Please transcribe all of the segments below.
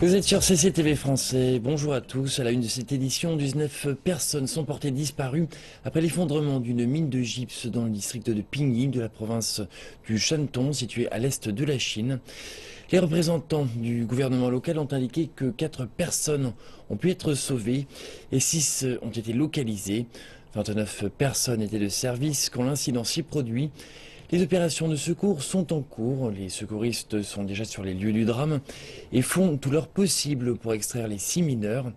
Vous êtes sur CCTV français, bonjour à tous. À la une de cette édition, 19 personnes sont portées disparues après l'effondrement d'une mine de gypse dans le district de Pingyi de la province du Shantung, située à l'est de la Chine. Les représentants du gouvernement local ont indiqué que 4 personnes ont pu être sauvées et 6 ont été localisées. 29 personnes étaient de service quand l'incident s'y produit. Les opérations de secours sont en cours. Les secouristes sont déjà sur les lieux du drame et font tout leur possible pour extraire les 6 mineurs.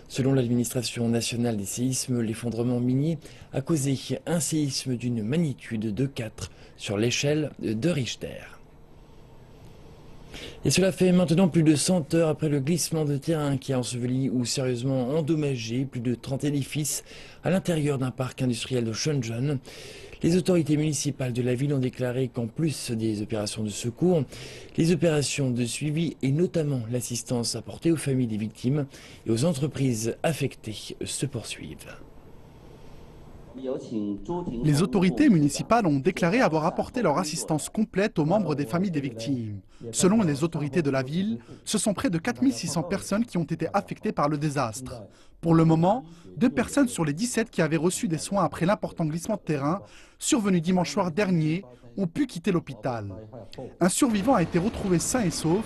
Selon l'administration nationale des séismes, l'effondrement minier a causé un séisme d'une magnitude de 4 sur l'échelle de Richter. Et cela fait maintenant plus de 100 heures après le glissement de terrain qui a enseveli ou sérieusement endommagé plus de 30 édifices à l'intérieur d'un parc industriel de Shenzhen. Les autorités municipales de la ville ont déclaré qu'en plus des opérations de secours, les opérations de suivi et notamment l'assistance apportée aux familles des victimes et aux entreprises affectées se poursuivent. Les autorités municipales ont déclaré avoir apporté leur assistance complète aux membres des familles des victimes. Selon les autorités de la ville, ce sont près de 4600 personnes qui ont été affectées par le désastre. Pour le moment, 2 personnes sur les 17 qui avaient reçu des soins après l'important glissement de terrain, survenu dimanche soir dernier, ont pu quitter l'hôpital. Un survivant a été retrouvé sain et sauf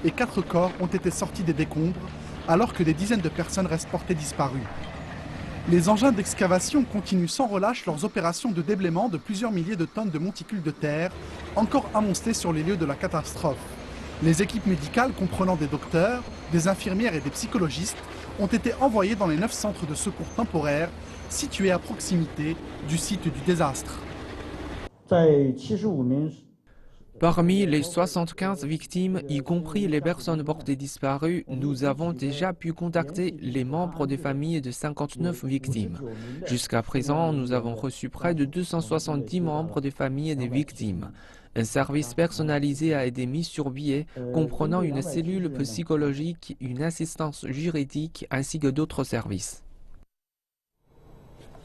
et 4 corps ont été sortis des décombres, alors que des dizaines de personnes restent portées disparues. Les engins d'excavation continuent sans relâche leurs opérations de déblaiement de plusieurs milliers de tonnes de monticules de terre, encore amoncelés sur les lieux de la catastrophe. Les équipes médicales comprenant des docteurs, des infirmières et des psychologistes ont été envoyées dans les 9 centres de secours temporaires situés à proximité du site du désastre. Parmi les 75 victimes, y compris les personnes portées disparues, nous avons déjà pu contacter les membres des familles de 59 victimes. Jusqu'à présent, nous avons reçu près de 270 membres des familles des victimes. Un service personnalisé a été mis sur pied, comprenant une cellule psychologique, une assistance juridique ainsi que d'autres services.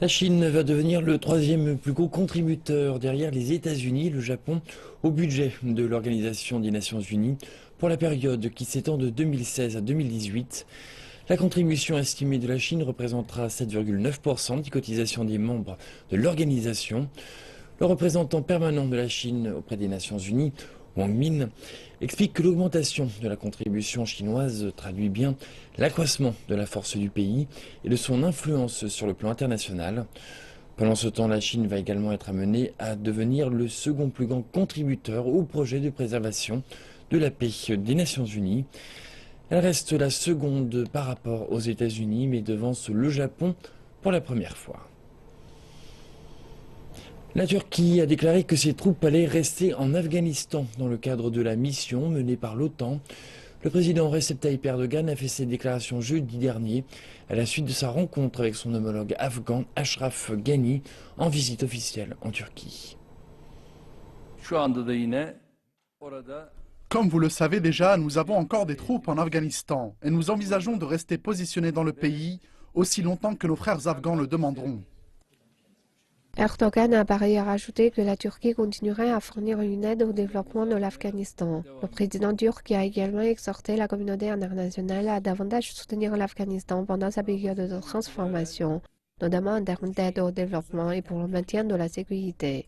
La Chine va devenir le 3e plus gros contributeur derrière les États-Unis et le Japon au budget de l'Organisation des Nations Unies pour la période qui s'étend de 2016 à 2018. La contribution estimée de la Chine représentera 7,9% des cotisations des membres de l'organisation. Le représentant permanent de la Chine auprès des Nations Unies, Wang Min, explique que l'augmentation de la contribution chinoise traduit bien l'accroissement de la force du pays et de son influence sur le plan international. Pendant ce temps, la Chine va également être amenée à devenir le second plus grand contributeur au projet de préservation de la paix des Nations Unies. Elle reste la seconde par rapport aux États-Unis, mais devance le Japon pour la première fois. La Turquie a déclaré que ses troupes allaient rester en Afghanistan dans le cadre de la mission menée par l'OTAN. Le président Recep Tayyip Erdogan a fait cette déclaration jeudi dernier à la suite de sa rencontre avec son homologue afghan Ashraf Ghani en visite officielle en Turquie. Comme vous le savez déjà, nous avons encore des troupes en Afghanistan et nous envisageons de rester positionnés dans le pays aussi longtemps que nos frères afghans le demanderont. Erdogan a par ailleurs ajouté que la Turquie continuerait à fournir une aide au développement de l'Afghanistan. Le président turc a également exhorté la communauté internationale à davantage soutenir l'Afghanistan pendant sa période de transformation, notamment en termes d'aide au développement et pour le maintien de la sécurité.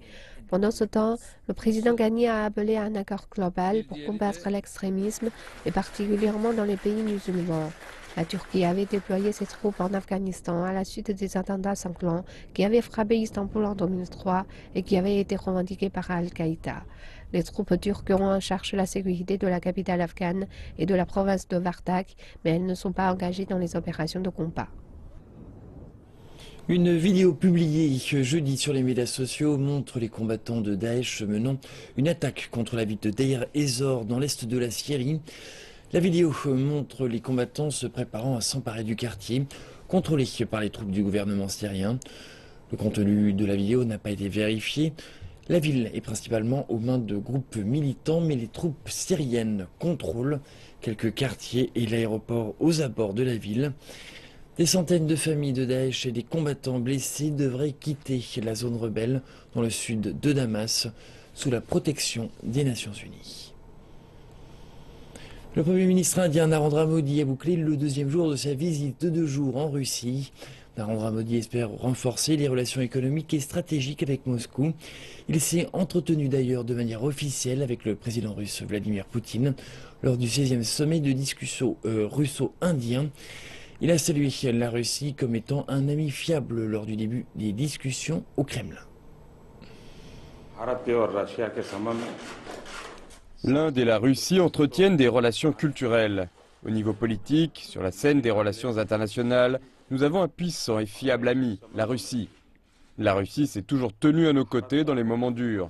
Pendant ce temps, le président Ghani a appelé à un accord global pour combattre l'extrémisme, et particulièrement dans les pays musulmans. La Turquie avait déployé ses troupes en Afghanistan à la suite des attentats sanglants qui avaient frappé Istanbul en 2003 et qui avaient été revendiqués par Al-Qaïda. Les troupes turques ont en charge la sécurité de la capitale afghane et de la province de Vardak, mais elles ne sont pas engagées dans les opérations de combat. Une vidéo publiée jeudi sur les médias sociaux montre les combattants de Daesh menant une attaque contre la ville de Deir ez-Zor dans l'est de la Syrie. La vidéo montre les combattants se préparant à s'emparer du quartier, contrôlé par les troupes du gouvernement syrien. Le contenu de la vidéo n'a pas été vérifié. La ville est principalement aux mains de groupes militants, mais les troupes syriennes contrôlent quelques quartiers et l'aéroport aux abords de la ville. Des centaines de familles de Daesh et des combattants blessés devraient quitter la zone rebelle dans le sud de Damas, sous la protection des Nations Unies. Le Premier ministre indien Narendra Modi a bouclé le deuxième jour de sa visite de 2 jours en Russie. Narendra Modi espère renforcer les relations économiques et stratégiques avec Moscou. Il s'est entretenu d'ailleurs de manière officielle avec le président russe Vladimir Poutine lors du 16e sommet de discussion russo-indien. Il a salué la Russie comme étant un ami fiable lors du début des discussions au Kremlin. L'Inde et la Russie entretiennent des relations culturelles. Au niveau politique, sur la scène des relations internationales, nous avons un puissant et fiable ami, la Russie. La Russie s'est toujours tenue à nos côtés dans les moments durs.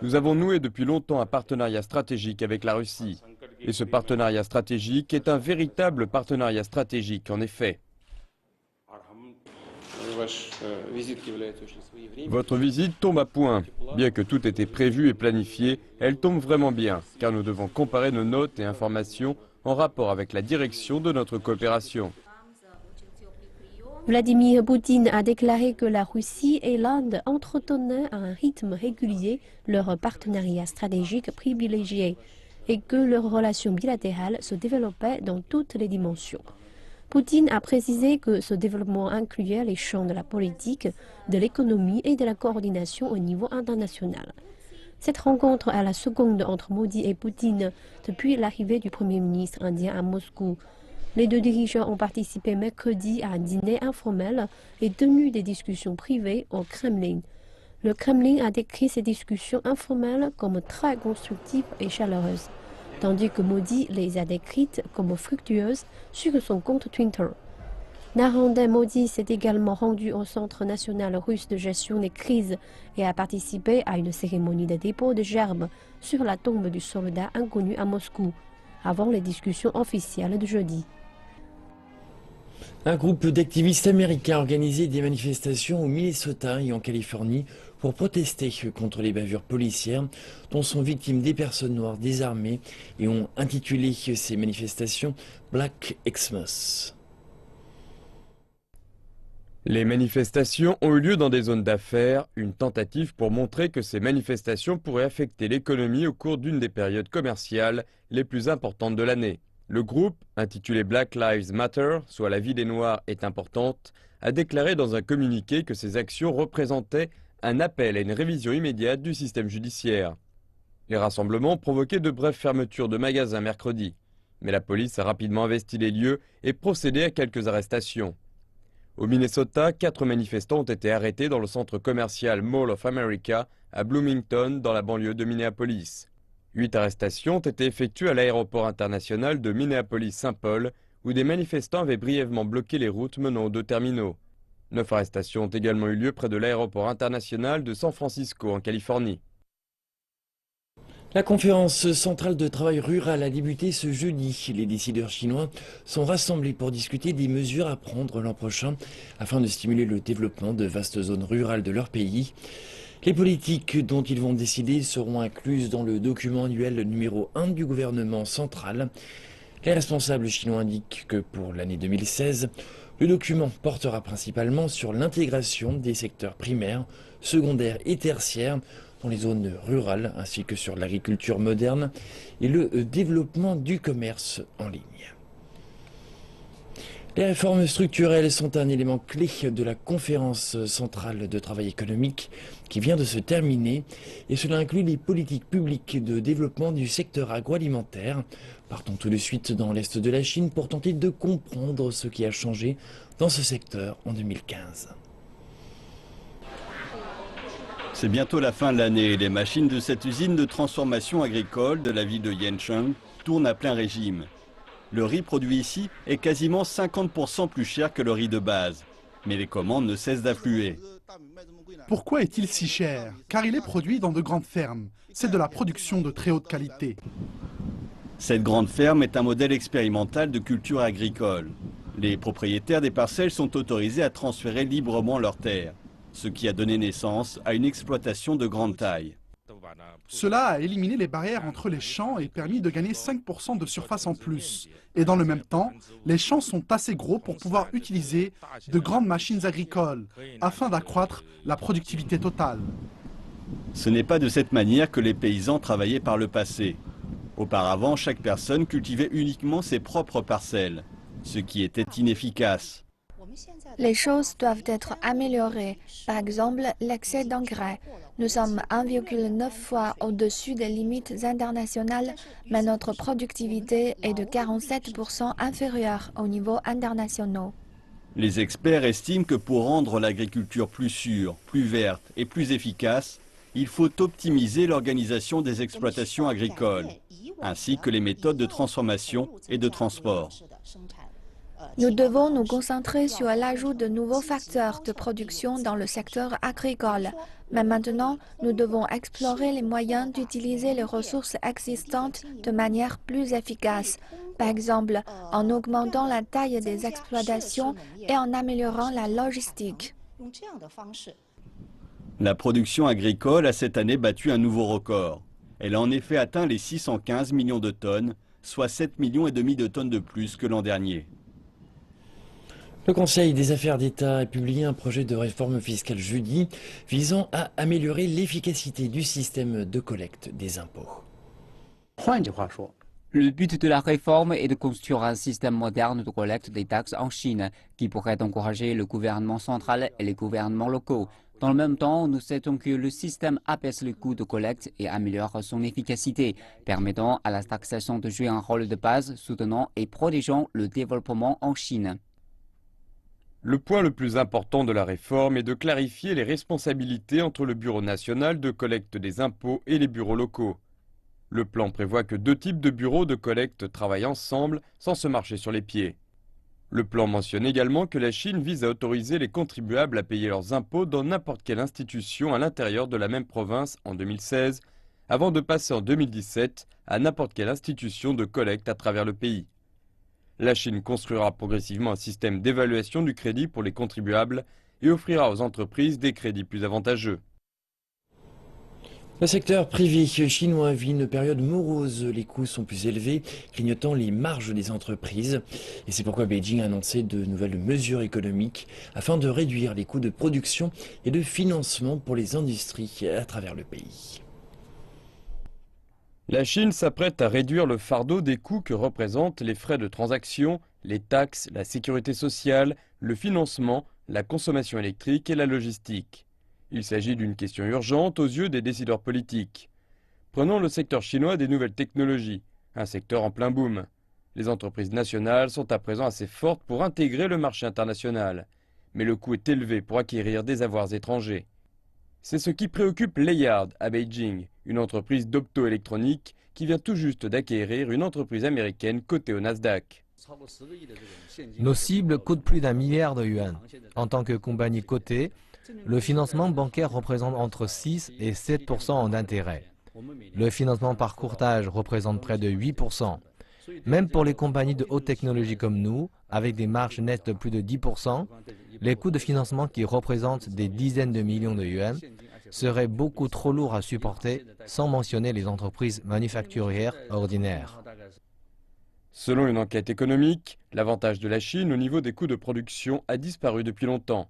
Nous avons noué depuis longtemps un partenariat stratégique avec la Russie. Et ce partenariat stratégique est un véritable partenariat stratégique, en effet. Votre visite tombe à point. Bien que tout était prévu et planifié, elle tombe vraiment bien, car nous devons comparer nos notes et informations en rapport avec la direction de notre coopération. Vladimir Poutine a déclaré que la Russie et l'Inde entretenaient à un rythme régulier leur partenariat stratégique privilégié et que leurs relations bilatérales se développaient dans toutes les dimensions. Poutine a précisé que ce développement incluait les champs de la politique, de l'économie et de la coordination au niveau international. Cette rencontre est la seconde entre Modi et Poutine depuis l'arrivée du Premier ministre indien à Moscou. Les deux dirigeants ont participé mercredi à un dîner informel et tenu des discussions privées au Kremlin. Le Kremlin a décrit ces discussions informelles comme très constructives et chaleureuses, tandis que Modi les a décrites comme fructueuses sur son compte Twitter. Narendra Modi s'est également rendu au Centre national russe de gestion des crises et a participé à une cérémonie de dépôt de gerbes sur la tombe du soldat inconnu à Moscou, avant les discussions officielles de jeudi. Un groupe d'activistes américains a organisé des manifestations au Minnesota et en Californie pour protester contre les bavures policières dont sont victimes des personnes noires désarmées et ont intitulé ces manifestations Black Xmas. Les manifestations ont eu lieu dans des zones d'affaires, une tentative pour montrer que ces manifestations pourraient affecter l'économie au cours d'une des périodes commerciales les plus importantes de l'année. Le groupe, intitulé Black Lives Matter, soit la vie des Noirs est importante, a déclaré dans un communiqué que ces actions représentaient un appel à une révision immédiate du système judiciaire. Les rassemblements provoquaient de brèves fermetures de magasins mercredi, mais la police a rapidement investi les lieux et procédé à quelques arrestations. Au Minnesota, 4 manifestants ont été arrêtés dans le centre commercial Mall of America à Bloomington, dans la banlieue de Minneapolis. 8 arrestations ont été effectuées à l'aéroport international de Minneapolis-Saint Paul, où des manifestants avaient brièvement bloqué les routes menant aux 2 terminaux. 9 arrestations ont également eu lieu près de l'aéroport international de San Francisco, en Californie. La conférence centrale de travail rural a débuté ce jeudi. Les décideurs chinois sont rassemblés pour discuter des mesures à prendre l'an prochain afin de stimuler le développement de vastes zones rurales de leur pays. Les politiques dont ils vont décider seront incluses dans le document annuel numéro 1 du gouvernement central. Les responsables chinois indiquent que pour l'année 2016, le document portera principalement sur l'intégration des secteurs primaires, secondaires et tertiaires dans les zones rurales, ainsi que sur l'agriculture moderne et le développement du commerce en ligne. Les réformes structurelles sont un élément clé de la conférence centrale de travail économique qui vient de se terminer et cela inclut les politiques publiques de développement du secteur agroalimentaire. Partons tout de suite dans l'est de la Chine pour tenter de comprendre ce qui a changé dans ce secteur en 2015. C'est bientôt la fin de l'année. Les machines de cette usine de transformation agricole de la ville de Yancheng tournent à plein régime. Le riz produit ici est quasiment 50% plus cher que le riz de base. Mais les commandes ne cessent d'affluer. Pourquoi est-il si cher? Car il est produit dans de grandes fermes. C'est de la production de très haute qualité. Cette grande ferme est un modèle expérimental de culture agricole. Les propriétaires des parcelles sont autorisés à transférer librement leurs terres, ce qui a donné naissance à une exploitation de grande taille. Cela a éliminé les barrières entre les champs et permis de gagner 5% de surface en plus. Et dans le même temps, les champs sont assez gros pour pouvoir utiliser de grandes machines agricoles afin d'accroître la productivité totale. Ce n'est pas de cette manière que les paysans travaillaient par le passé. Auparavant, chaque personne cultivait uniquement ses propres parcelles, ce qui était inefficace. Les choses doivent être améliorées. Par exemple, l'excès d'engrais. Nous sommes 1,9 fois au-dessus des limites internationales, mais notre productivité est de 47% inférieure au niveau international. Les experts estiment que pour rendre l'agriculture plus sûre, plus verte et plus efficace, il faut optimiser l'organisation des exploitations agricoles, ainsi que les méthodes de transformation et de transport. Nous devons nous concentrer sur l'ajout de nouveaux facteurs de production dans le secteur agricole. Mais maintenant, nous devons explorer les moyens d'utiliser les ressources existantes de manière plus efficace. Par exemple, en augmentant la taille des exploitations et en améliorant la logistique. La production agricole a cette année battu un nouveau record. Elle a en effet atteint les 615 millions de tonnes, soit 7,5 millions de tonnes de plus que l'an dernier. Le Conseil des affaires d'État a publié un projet de réforme fiscale jeudi visant à améliorer l'efficacité du système de collecte des impôts. Le but de la réforme est de construire un système moderne de collecte des taxes en Chine qui pourrait encourager le gouvernement central et les gouvernements locaux. Dans le même temps, nous souhaitons que le système abaisse les coûts de collecte et améliore son efficacité, permettant à la taxation de jouer un rôle de base soutenant et protégeant le développement en Chine. Le point le plus important de la réforme est de clarifier les responsabilités entre le Bureau national de collecte des impôts et les bureaux locaux. Le plan prévoit que 2 types de bureaux de collecte travaillent ensemble sans se marcher sur les pieds. Le plan mentionne également que la Chine vise à autoriser les contribuables à payer leurs impôts dans n'importe quelle institution à l'intérieur de la même province en 2016, avant de passer en 2017 à n'importe quelle institution de collecte à travers le pays. La Chine construira progressivement un système d'évaluation du crédit pour les contribuables et offrira aux entreprises des crédits plus avantageux. Le secteur privé chinois vit une période morose. Les coûts sont plus élevés, clignotant les marges des entreprises. Et c'est pourquoi Beijing a annoncé de nouvelles mesures économiques afin de réduire les coûts de production et de financement pour les industries à travers le pays. La Chine s'apprête à réduire le fardeau des coûts que représentent les frais de transaction, les taxes, la sécurité sociale, le financement, la consommation électrique et la logistique. Il s'agit d'une question urgente aux yeux des décideurs politiques. Prenons le secteur chinois des nouvelles technologies, un secteur en plein boom. Les entreprises nationales sont à présent assez fortes pour intégrer le marché international. Mais le coût est élevé pour acquérir des avoirs étrangers. C'est ce qui préoccupe Layard à Beijing, une entreprise d'optoélectronique qui vient tout juste d'acquérir une entreprise américaine cotée au Nasdaq. Nos cibles coûtent plus d'1 milliard de yuan. En tant que compagnie cotée, le financement bancaire représente entre 6 et 7% en intérêt. Le financement par courtage représente près de 8%. Même pour les compagnies de haute technologie comme nous, avec des marges nettes de plus de 10%, les coûts de financement qui représentent des dizaines de millions de yuan seraient beaucoup trop lourds à supporter, sans mentionner les entreprises manufacturières ordinaires. Selon une enquête économique, l'avantage de la Chine au niveau des coûts de production a disparu depuis longtemps.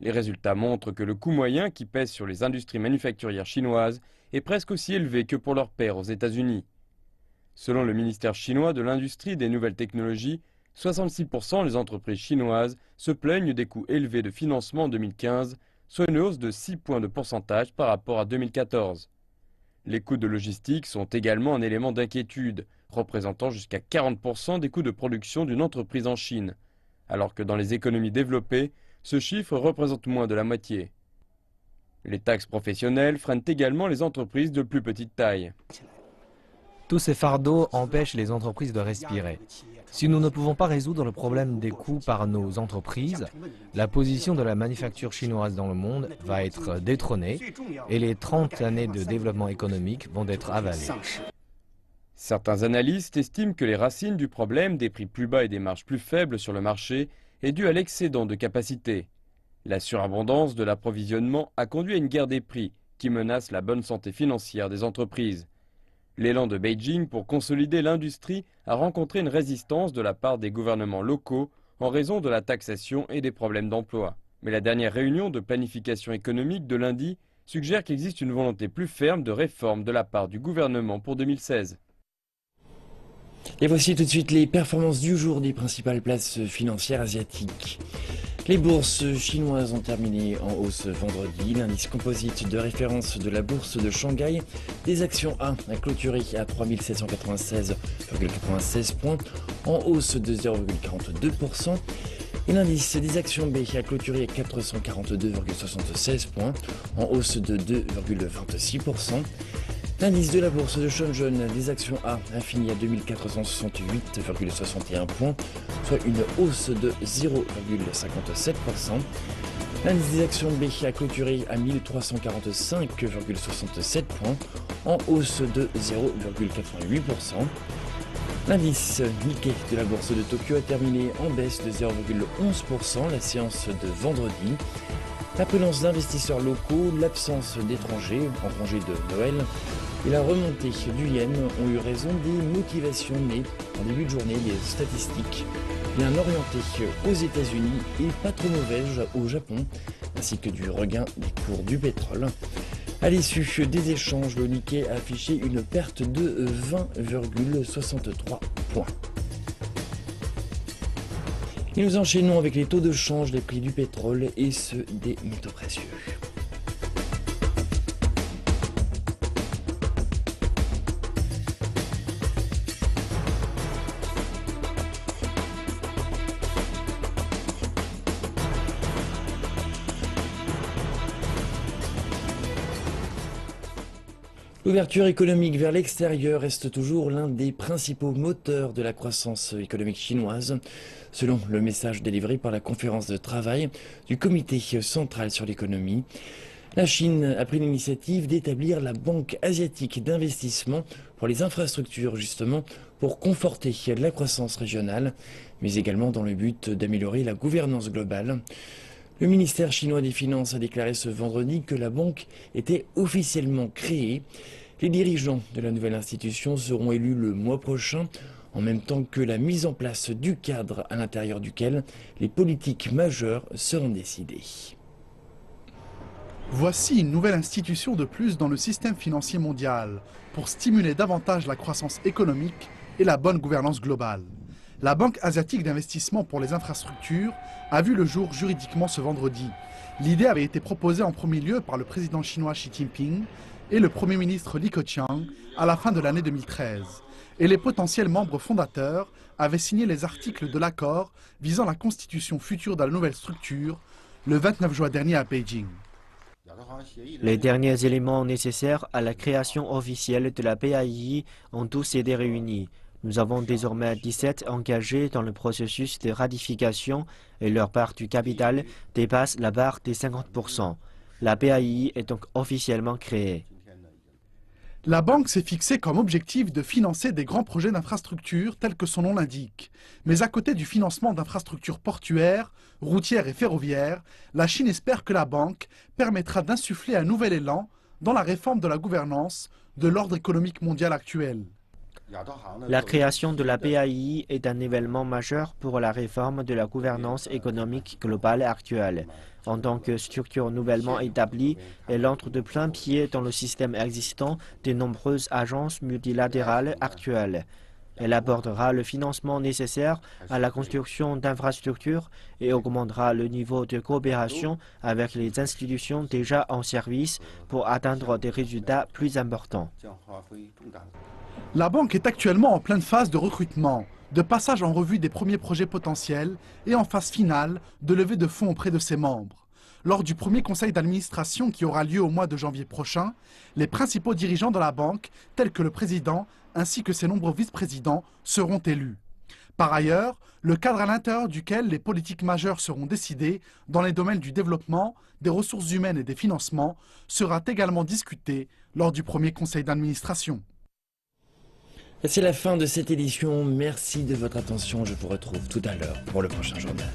Les résultats montrent que le coût moyen qui pèse sur les industries manufacturières chinoises est presque aussi élevé que pour leurs pairs aux États-Unis. Selon le ministère chinois de l'Industrie et des Nouvelles Technologies, 66% des entreprises chinoises se plaignent des coûts élevés de financement en 2015, soit une hausse de 6 points de pourcentage par rapport à 2014. Les coûts de logistique sont également un élément d'inquiétude, représentant jusqu'à 40% des coûts de production d'une entreprise en Chine, alors que dans les économies développées, ce chiffre représente moins de la moitié. Les taxes professionnelles freinent également les entreprises de plus petite taille. Tous ces fardeaux empêchent les entreprises de respirer. Si nous ne pouvons pas résoudre le problème des coûts par nos entreprises, la position de la manufacture chinoise dans le monde va être détrônée et les 30 années de développement économique vont être avalées. Certains analystes estiment que les racines du problème des prix plus bas et des marges plus faibles sur le marché est due à l'excédent de capacité. La surabondance de l'approvisionnement a conduit à une guerre des prix qui menace la bonne santé financière des entreprises. L'élan de Beijing pour consolider l'industrie a rencontré une résistance de la part des gouvernements locaux en raison de la taxation et des problèmes d'emploi. Mais la dernière réunion de planification économique de lundi suggère qu'il existe une volonté plus ferme de réforme de la part du gouvernement pour 2016. Et voici tout de suite les performances du jour des principales places financières asiatiques. Les bourses chinoises ont terminé en hausse vendredi. L'indice composite de référence de la bourse de Shanghai des actions A a clôturé à 3796,96 points, en hausse de 0,42%. Et l'indice des actions B a clôturé à 442,76 points, en hausse de 2,26%. L'indice de la bourse de Shenzhen des actions A a fini à 2468,61 points, soit une hausse de 0,57%. L'indice des actions B a clôturé à 1345,67 points, en hausse de 0,88%. L'indice Nikkei de la bourse de Tokyo a terminé en baisse de 0,11% la séance de vendredi. La prudence d'investisseurs locaux, l'absence d'étrangers en congé de Noël et la remontée du yen ont eu raison des motivations nées en début de journée des statistiques bien orientées aux États-Unis et pas trop mauvaises au Japon, ainsi que du regain des cours du pétrole. À l'issue des échanges, le Nikkei a affiché une perte de 20,63 points. Et nous enchaînons avec les taux de change des prix du pétrole et ceux des métaux précieux. L'ouverture économique vers l'extérieur reste toujours l'un des principaux moteurs de la croissance économique chinoise, selon le message délivré par la conférence de travail du Comité central sur l'économie. La Chine a pris l'initiative d'établir la Banque asiatique d'investissement pour les infrastructures, justement, pour conforter la croissance régionale, mais également dans le but d'améliorer la gouvernance globale. Le ministère chinois des Finances a déclaré ce vendredi que la banque était officiellement créée. Les dirigeants de la nouvelle institution seront élus le mois prochain, en même temps que la mise en place du cadre à l'intérieur duquel les politiques majeures seront décidées. Voici une nouvelle institution de plus dans le système financier mondial pour stimuler davantage la croissance économique et la bonne gouvernance globale. La Banque asiatique d'investissement pour les infrastructures a vu le jour juridiquement ce vendredi. L'idée avait été proposée en premier lieu par le président chinois Xi Jinping et le Premier ministre Li Keqiang à la fin de l'année 2013. Et les potentiels membres fondateurs avaient signé les articles de l'accord visant la constitution future de la nouvelle structure le 29 juin dernier à Beijing. Les derniers éléments nécessaires à la création officielle de la BAI ont tous été réunis. Nous avons désormais 17 engagés dans le processus de ratification et leur part du capital dépasse la barre des 50%. La BAI est donc officiellement créée. La banque s'est fixée comme objectif de financer des grands projets d'infrastructures tels que son nom l'indique. Mais à côté du financement d'infrastructures portuaires, routières et ferroviaires, la Chine espère que la banque permettra d'insuffler un nouvel élan dans la réforme de la gouvernance de l'ordre économique mondial actuel. La création de la BAI est un événement majeur pour la réforme de la gouvernance économique globale actuelle. En tant que structure nouvellement établie, elle entre de plein pied dans le système existant des nombreuses agences multilatérales actuelles. Elle abordera le financement nécessaire à la construction d'infrastructures et augmentera le niveau de coopération avec les institutions déjà en service pour atteindre des résultats plus importants. La banque est actuellement en pleine phase de recrutement, de passage en revue des premiers projets potentiels et en phase finale de levée de fonds auprès de ses membres. Lors du premier conseil d'administration qui aura lieu au mois de janvier prochain, les principaux dirigeants de la banque, tels que le président ainsi que ses nombreux vice-présidents, seront élus. Par ailleurs, le cadre à l'intérieur duquel les politiques majeures seront décidées dans les domaines du développement, des ressources humaines et des financements sera également discuté lors du premier conseil d'administration. C'est la fin de cette édition. Merci de votre attention. Je vous retrouve tout à l'heure pour le prochain journal.